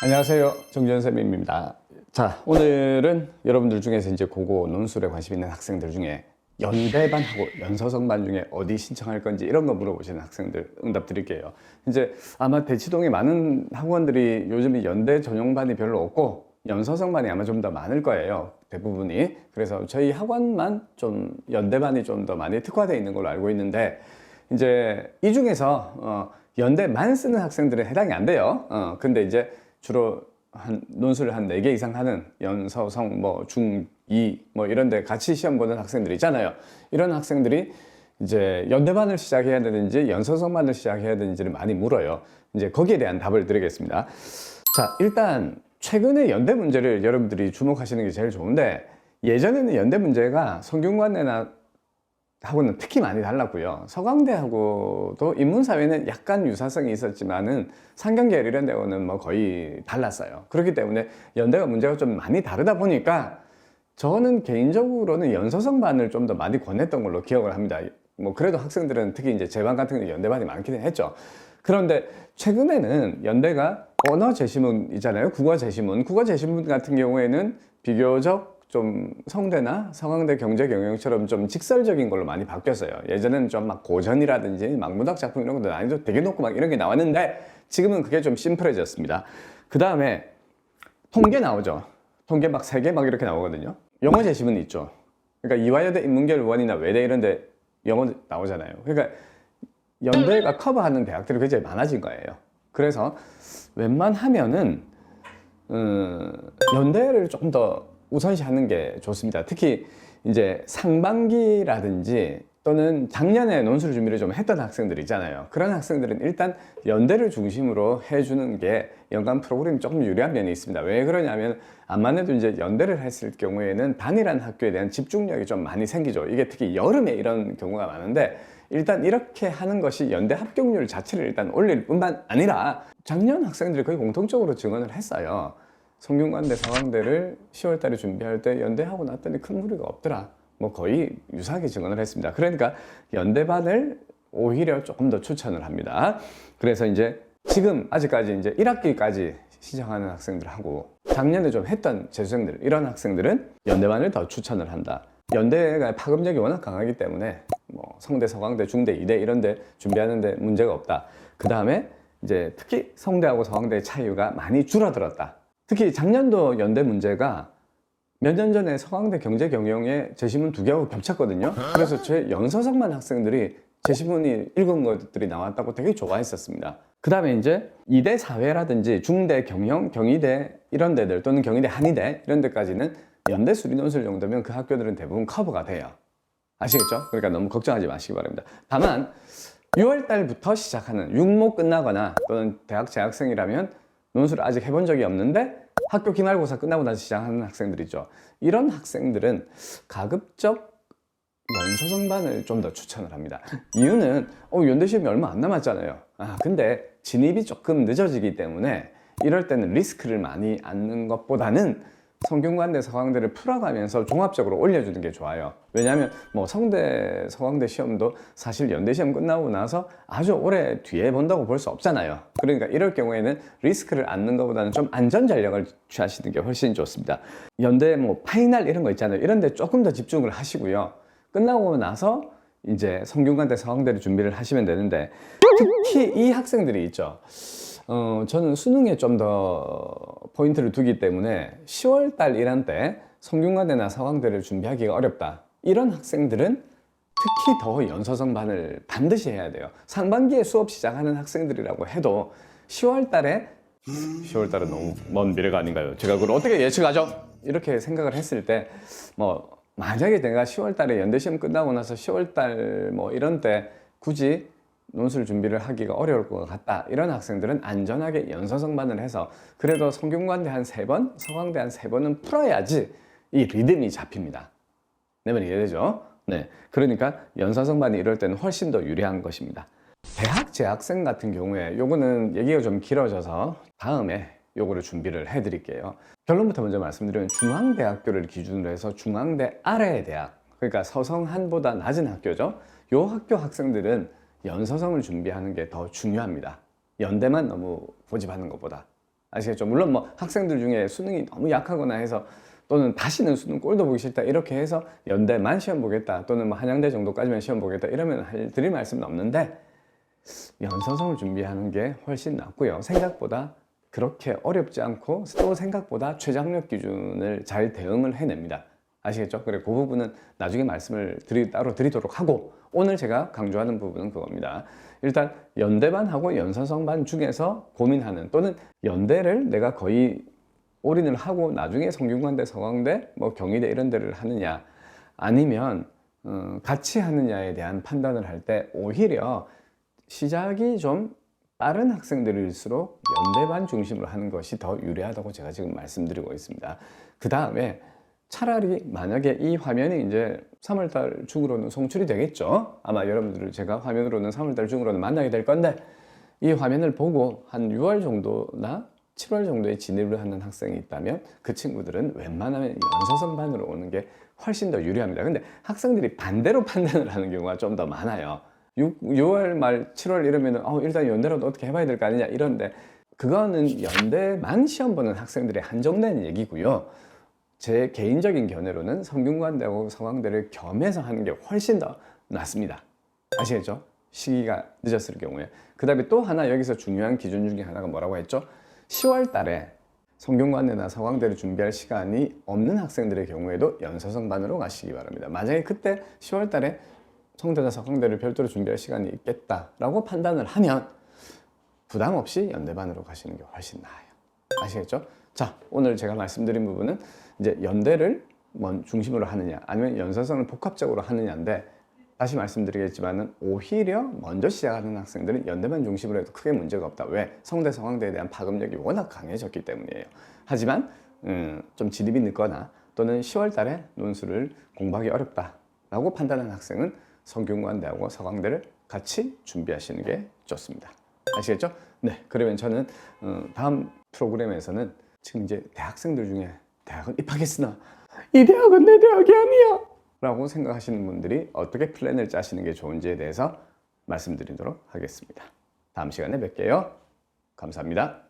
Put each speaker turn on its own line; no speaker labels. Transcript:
안녕하세요. 정준쌤입니다. 자, 오늘은 여러분들 중에서 이제 고고 논술에 관심 있는 학생들 중에 연대반하고 연서성반 중에 어디 신청할 건지 이런 거 물어보시는 학생들 응답 드릴게요. 이제 아마 대치동에 많은 학원들이 요즘 연대 전용반이 별로 없고 연서성반이 아마 좀 더 많을 거예요. 대부분이. 그래서 저희 학원만 좀 연대반이 좀 더 많이 특화되어 있는 걸로 알고 있는데 이제 이 중에서 연대만 쓰는 학생들은 해당이 안 돼요. 근데 이제 주로 한 논술을 한 4개 이상 하는 연서성, 중2 이런 데 같이 시험 보는 학생들 있잖아요. 이런 학생들이 이제 연대반을 시작해야 되는지 연서성반을 시작해야 되는지를 많이 물어요. 이제 거기에 대한 답을 드리겠습니다. 자, 일단 최근에 연대 문제를 여러분들이 주목하시는 게 제일 좋은데, 예전에는 연대 문제가 성균관대나 하고는 특히 많이 달랐고요. 서강대하고도 인문사회는 약간 유사성이 있었지만은 상경계열 이런 데하고는 거의 달랐어요. 그렇기 때문에 연대가 문제가 좀 많이 다르다 보니까 저는 개인적으로는 연서성반을 좀 더 많이 권했던 걸로 기억을 합니다. 그래도 학생들은 특히 이제 제 반 같은 경우 연대반이 많기는 했죠. 그런데 최근에는 연대가 언어 제시문 있잖아요. 국어 제시문 같은 경우에는 비교적 좀 성대나 서강대 경제경영처럼 좀 직설적인 걸로 많이 바뀌었어요. 예전에는 좀 막 고전이라든지 막 문학 작품 이런 것도 난이도 되게 높고 막 이런 게 나왔는데 지금은 그게 좀 심플해졌습니다. 그 다음에 통계 나오죠. 통계 막 3개 막 이렇게 나오거든요. 영어 제시문이 있죠. 그러니까 이화여대 인문계열 원이나 외대 이런 데 영어 나오잖아요. 그러니까 연대가 커버하는 대학들이 굉장히 많아진 거예요. 그래서 웬만하면은 연대를 조금 더 우선시하는 게 좋습니다. 특히 이제 상반기라든지 또는 작년에 논술 준비를 좀 했던 학생들 있잖아요. 그런 학생들은 일단 연대를 중심으로 해주는 게 연간 프로그램이 조금 유리한 면이 있습니다. 왜 그러냐면 암만 해도 이제 연대를 했을 경우에는 단일한 학교에 대한 집중력이 좀 많이 생기죠. 이게 특히 여름에 이런 경우가 많은데, 일단 이렇게 하는 것이 연대 합격률 자체를 일단 올릴 뿐만 아니라 작년 학생들이 거의 공통적으로 증언을 했어요. 성균관대, 서강대를 10월 달에 준비할 때 연대하고 났더니 큰 무리가 없더라. 거의 유사하게 증언을 했습니다. 그러니까 연대반을 오히려 조금 더 추천을 합니다. 그래서 이제 지금 아직까지 이제 1학기까지 시작하는 학생들하고 작년에 좀 했던 재수생들, 이런 학생들은 연대반을 더 추천을 한다. 연대가 파급력이 워낙 강하기 때문에 성대, 서강대, 중대, 이대 이런 데 준비하는데 문제가 없다. 그 다음에 이제 특히 성대하고 서강대의 차이가 많이 줄어들었다. 특히 작년도 연대 문제가 몇 년 전에 서강대 경제경영에 제시문 2개하고 겹쳤거든요. 그래서 제 연서성반 학생들이 제시문이 읽은 것들이 나왔다고 되게 좋아했었습니다. 그 다음에 이제 이대 사회라든지 중대 경영, 경희대 이런 데들 또는 경희대 한의대 이런 데까지는 연대 수리논술 정도면 그 학교들은 대부분 커버가 돼요. 아시겠죠? 그러니까 너무 걱정하지 마시기 바랍니다. 다만 6월 달부터 시작하는 6모 끝나거나 또는 대학 재학생이라면 논술을 아직 해본 적이 없는데 학교 기말고사 끝나고 나서 시작하는 학생들이죠. 이런 학생들은 가급적 연서성반을 좀 더 추천을 합니다. 이유는 연대 시험이 얼마 안 남았잖아요. 근데 진입이 조금 늦어지기 때문에 이럴 때는 리스크를 많이 안는 것보다는 성균관대, 서강대를 풀어가면서 종합적으로 올려주는 게 좋아요. 왜냐하면 성대, 서강대 시험도 사실 연대 시험 끝나고 나서 아주 오래 뒤에 본다고 볼 수 없잖아요. 그러니까 이럴 경우에는 리스크를 안는 것보다는 좀 안전 전략을 취하시는 게 훨씬 좋습니다. 연대 파이널 이런 거 있잖아요. 이런 데 조금 더 집중을 하시고요. 끝나고 나서 이제 성균관대, 서강대를 준비를 하시면 되는데, 특히 이 학생들이 있죠. 저는 수능에 좀 더 포인트를 두기 때문에 10월 달 이런 때 성균관대나 서강대를 준비하기가 어렵다. 이런 학생들은 특히 더 연서성반을 반드시 해야 돼요. 상반기에 수업 시작하는 학생들이라고 해도 10월 달에 10월 달은 너무 먼 미래가 아닌가요? 제가 그걸 어떻게 예측하죠? 이렇게 생각을 했을 때 만약에 내가 10월 달에 연대 시험 끝나고 나서 10월 달 이런 때 굳이 논술 준비를 하기가 어려울 것 같다. 이런 학생들은 안전하게 연서성반을 해서 그래도 성균관대 한 3번, 서강대 한 3번은 풀어야지 이 리듬이 잡힙니다. 내 말이 이해되죠? 네. 그러니까 연서성반이 이럴 때는 훨씬 더 유리한 것입니다. 대학 재학생 같은 경우에 요거는 얘기가 좀 길어져서 다음에 요거를 준비를 해드릴게요. 결론부터 먼저 말씀드리면 중앙대학교를 기준으로 해서 중앙대 아래의 대학, 그러니까 서성한보다 낮은 학교죠. 요 학교 학생들은 연서성을 준비하는 게 더 중요합니다. 연대만 너무 고집하는 것보다. 아시겠죠? 물론 뭐 학생들 중에 수능이 너무 약하거나 해서 또는 다시는 수능 꼴도 보기 싫다 이렇게 해서 연대만 시험 보겠다 또는 뭐 한양대 정도까지만 시험 보겠다 이러면 드릴 말씀은 없는데 연서성을 준비하는 게 훨씬 낫고요. 생각보다 그렇게 어렵지 않고 또 생각보다 최장력 기준을 잘 대응을 해냅니다. 아시겠죠? 그래 그 부분은 나중에 말씀을 따로 드리도록 하고 오늘 제가 강조하는 부분은 그겁니다. 일단 연대반하고 연서성반 중에서 고민하는 또는 연대를 내가 거의 올인을 하고 나중에 성균관대, 서강대, 뭐 경희대 이런 데를 하느냐 아니면 같이 하느냐에 대한 판단을 할 때 오히려 시작이 좀 빠른 학생들일수록 연대반 중심으로 하는 것이 더 유리하다고 제가 지금 말씀드리고 있습니다. 그 다음에 차라리 만약에 이 화면이 이제 3월달 중으로는 송출이 되겠죠. 아마 여러분들을 제가 화면으로는 3월달 중으로는 만나게 될 건데 이 화면을 보고 한 6월 정도나 7월 정도에 진입을 하는 학생이 있다면 그 친구들은 웬만하면 연서성반으로 오는 게 훨씬 더 유리합니다. 근데 학생들이 반대로 판단을 하는 경우가 좀 더 많아요. 6월 말 7월 이러면은 일단 연대라도 어떻게 해봐야 될 거 아니냐 이런데 그거는 연대만 시험 보는 학생들의 한정된 얘기고요. 제 개인적인 견해로는 성균관대하고 서강대를 겸해서 하는 게 훨씬 더 낫습니다. 아시겠죠? 시기가 늦었을 경우에. 그 다음에 또 하나 여기서 중요한 기준 중에 하나가 뭐라고 했죠? 10월 달에 성균관대나 서강대를 준비할 시간이 없는 학생들의 경우에도 연서성반으로 가시기 바랍니다. 만약에 그때 10월 달에 성대나 서강대를 별도로 준비할 시간이 있겠다라고 판단을 하면 부담 없이 연대반으로 가시는 게 훨씬 나아요. 아시겠죠? 자, 오늘 제가 말씀드린 부분은 이제 연대를 중심으로 하느냐 아니면 연서성을 복합적으로 하느냐인데 다시 말씀드리겠지만은 오히려 먼저 시작하는 학생들은 연대반 중심으로 해도 크게 문제가 없다. 왜? 성대, 서강대에 대한 파급력이 워낙 강해졌기 때문이에요. 하지만 좀 진입이 늦거나 또는 10월 달에 논술을 공부하기 어렵다라고 판단한 학생은 성균관대하고 서강대를 같이 준비하시는 게 좋습니다. 아시겠죠? 네, 그러면 저는 다음 프로그램에서는 지금 이제 대학생들 중에 대학은 입학했으나 이 대학은 내 대학이 아니야 라고 생각하시는 분들이 어떻게 플랜을 짜시는 게 좋은지에 대해서 말씀드리도록 하겠습니다. 다음 시간에 뵐게요. 감사합니다.